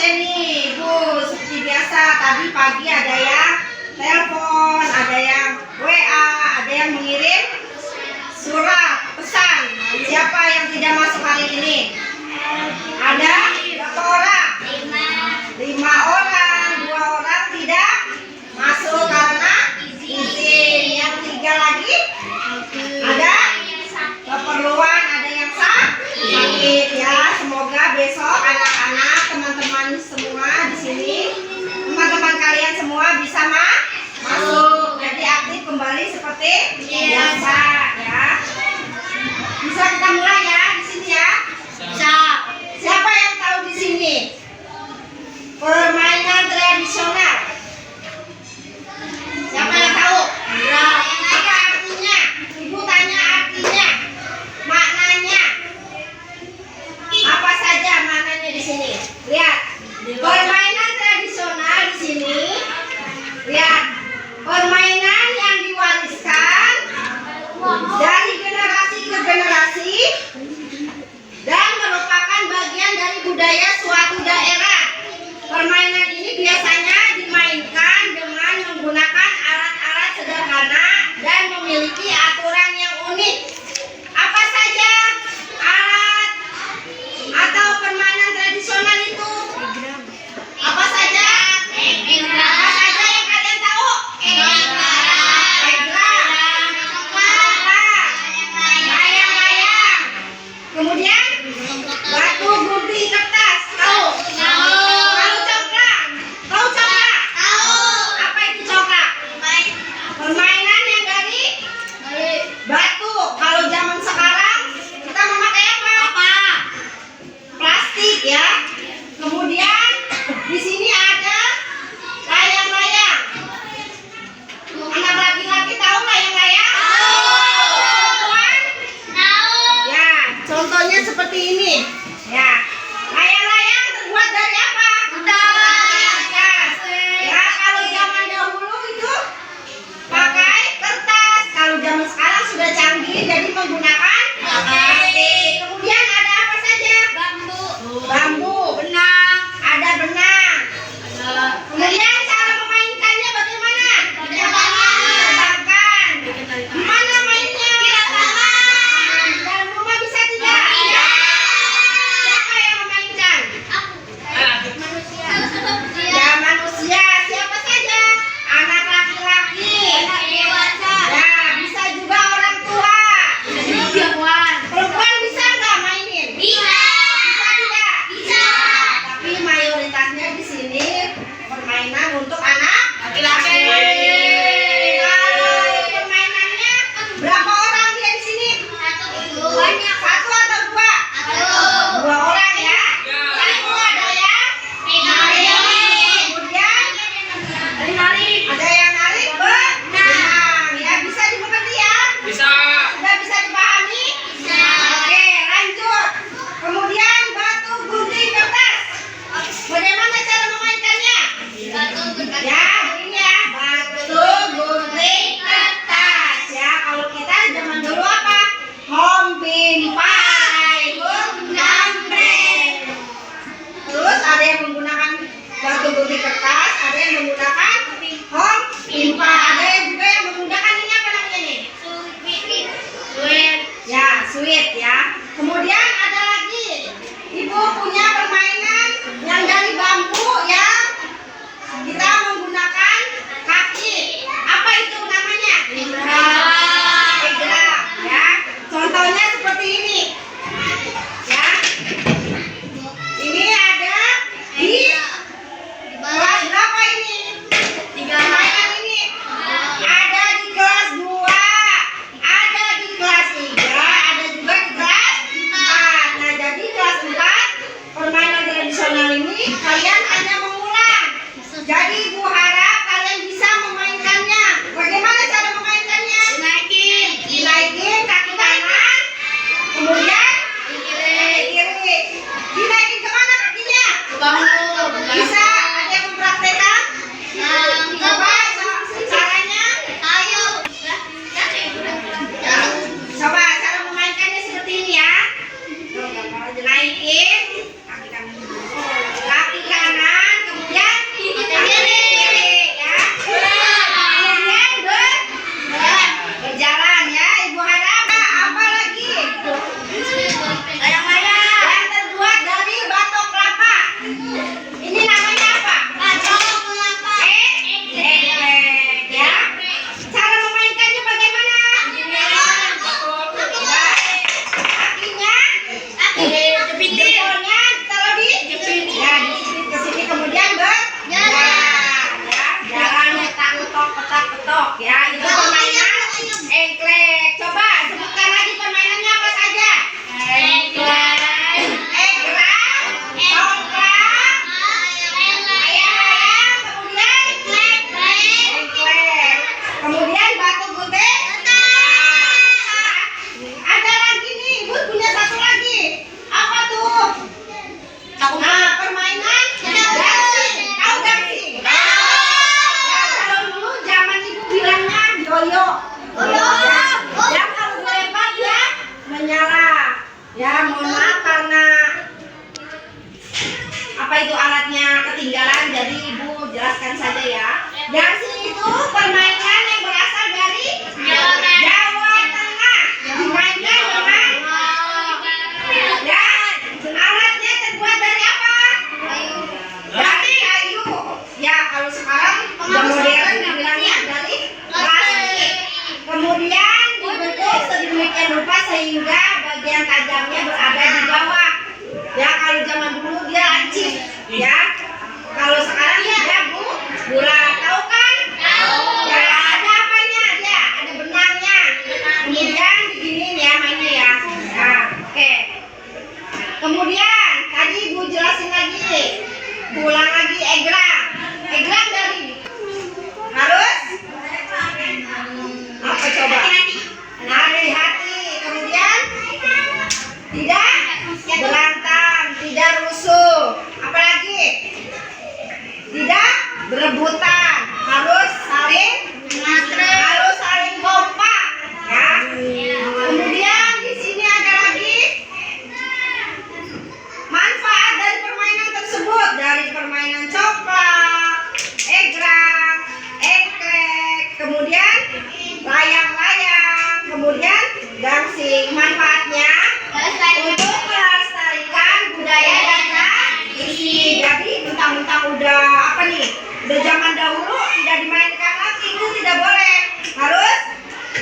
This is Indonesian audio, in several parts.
absen nih, Bu. Seperti biasa, tadi pagi ada yang telepon, ada yang WA, ada yang mengirim surat pesan. Siapa yang tidak masuk hari ini? Ada berapa orang? 5 orang. 2 orang tidak masuk karena izin. Yang 3 lagi ada keperluan, ada yang sakit ya. Semoga besok anak-anak, teman-teman semua di sini, teman-teman kalian semua bisa masuk, jadi aktif kembali seperti biasa ya. Bisa kita mulai ya di sini ya. Bisa. Siapa yang tahu di sini permainan tradisional? Siapa yang tahu? Apa artinya? Ibu tanya artinya, maknanya. Apa saja maknanya di sini? Lihat, permainan tradisional di sini. Lihat, permainan yang diwariskan dari generasi ke generasi dan merupakan bagian dari budaya suatu daerah. Permainan ini biasanya dimainkan dengan menggunakan alat-alat sederhana dan memiliki aturan yang unik. Apa saja alat atau permainan tradisional itu? Apa saja? Apa saja yang kalian tahu? Layang-layang. Kemudian batu gunting kertas. ketinggalan, jadi ibu jelaskan saja ya. Gangsing itu permainan yang berasal dari Jawa Tengah, dimainkan dengan alatnya terbuat dari apa? Dari kayu. Ya, kalau sekarang udah modern dibilangnya dari plastik. Kemudian dibentuk sedemikian rupa sehingga bagian tajamnya berada di bawah. Ya, kalau zaman dulu dia lancip. Ya, kalau sekarang dia bulat. Tahu kan? Tahu. Ya, ada apanya? Dia ada benangnya. Kemudian begini ya mainnya ya. Nah, oke. Kemudian tadi ibu jelasin lagi. Ulang lagi egrang. Egrang dari harus apa coba? Dari hati. Kemudian tidak berantem, tidak rusuh. Apalagi tidak berebutan, harus saling kompak. Ya. Kemudian di sini ada lagi manfaat dari permainan tersebut, dari permainan coklat, egrang, engklek, kemudian layang-layang, kemudian gangsing. Manfaatnya untuk melestarikan budaya dan tradisi. Jadi mentang-mentang udah apa nih? Udah zaman dahulu tidak dimainkan lagi, itu tidak boleh. Harus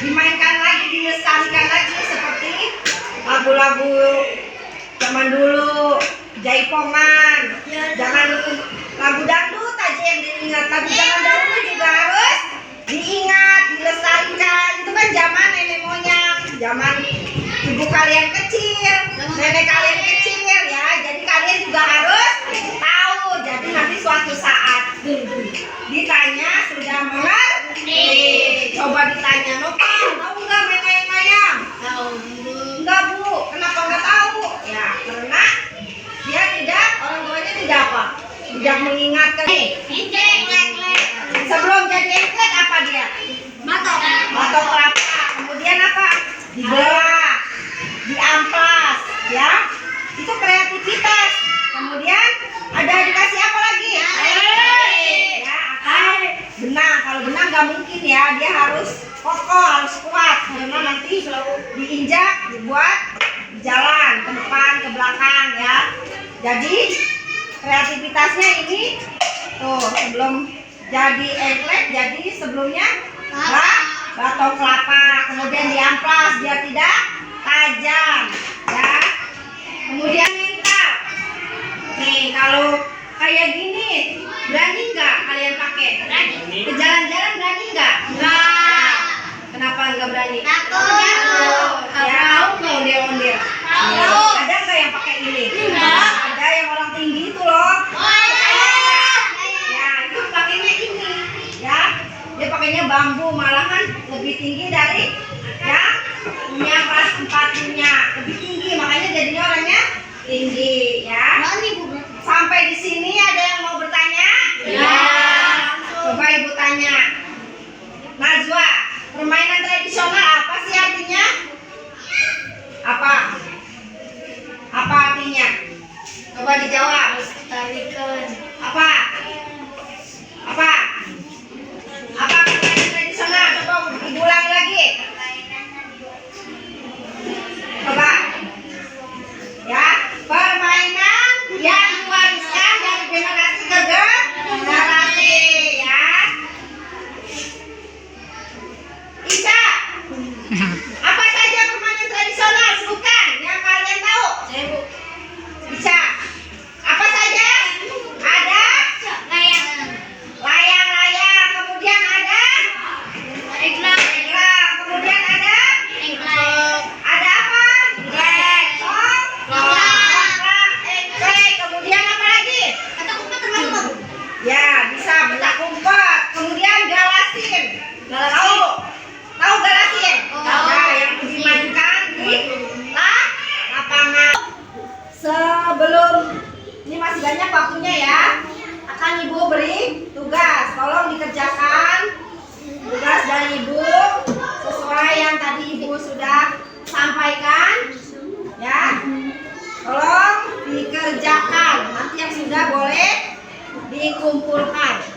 dimainkan lagi, dilestarikan lagi seperti lagu-lagu zaman dulu, jaipongan, jangan lagu dangdut aja yang diingat. Lagu zaman dahulu juga harus diingat, dilestarikan. Itu kan zaman nenek moyang, zaman ibu kalian kecil, nenek kalian kecil ya. Jadi kalian juga harus tahu. Jadi nanti suatu saat ditanya sudah mengerti. Coba ditanya, Nopal, tahu nggak main layang-layang? Tahu. Enggak Bu, kenapa nggak tahu? Ya karena dia tidak, orang tuanya tidak apa? Tidak mengingatkan. Sebelum jadi engklek apa dia? Batok kelapa. Kemudian apa? Dibelah, diamplas, ya. Itu kreativitas. Kemudian ada dikasih apa lagi? Ya, atau benang. Kalau benang nggak mungkin ya, dia harus kokoh, harus kuat karena nanti diinjak, dibuat jalan ke depan, ke belakang ya. Jadi kreativitasnya ini tuh sebelum jadi engklek, jadi sebelumnya batok kelapa, kemudian diamplas biar tidak tajam ya. Kemudian mental. Nih kalau kayak gini berani nggak kalian pakai? Berani. Ke jalan-jalan berani nggak? Nggak. Kenapa nggak berani? Takut. Ya tahu nggak ondel-ondel? Ada nggak yang pakai ini? Ada yang orang tinggi itu loh. Ya itu pakainya ini ya. Dia pakainya bambu, malahan lebih tinggi dari ya punya kelas 4-nya, lebih tinggi, makanya jadinya orangnya tinggi ya. Sampai di sini ada yang mau bertanya? Ya. Coba ibu tanya. Najwa, permainan tradisional apa sih artinya? Apa? Apa artinya? Coba dijawab. Apa? Apa? Apa permainan tradisional? Coba diulang lagi. Coba. Ya, permainan yang diwariskan dari generasi ke generasi ya. Ica, apa saja permainan tradisional sebutkan yang kalian tahu? Ica, apa saja? Ada layang-layang, kemudian ada egrang, kemudian ada apa? Engklek, kemudian apa lagi? Ya, bisa belah umpet, kemudian galasin. Tahu galasin? Nah, yang dimainkan di lapangan. Sebelum ini masih banyak waktunya ya, akan ibu beri tugas. Tolong dikerjakan tugas dari ibu sesuai yang tadi ibu sudah sampaikan ya. Tolong dikerjakan. Nanti yang sudah boleh di dikumpulkan.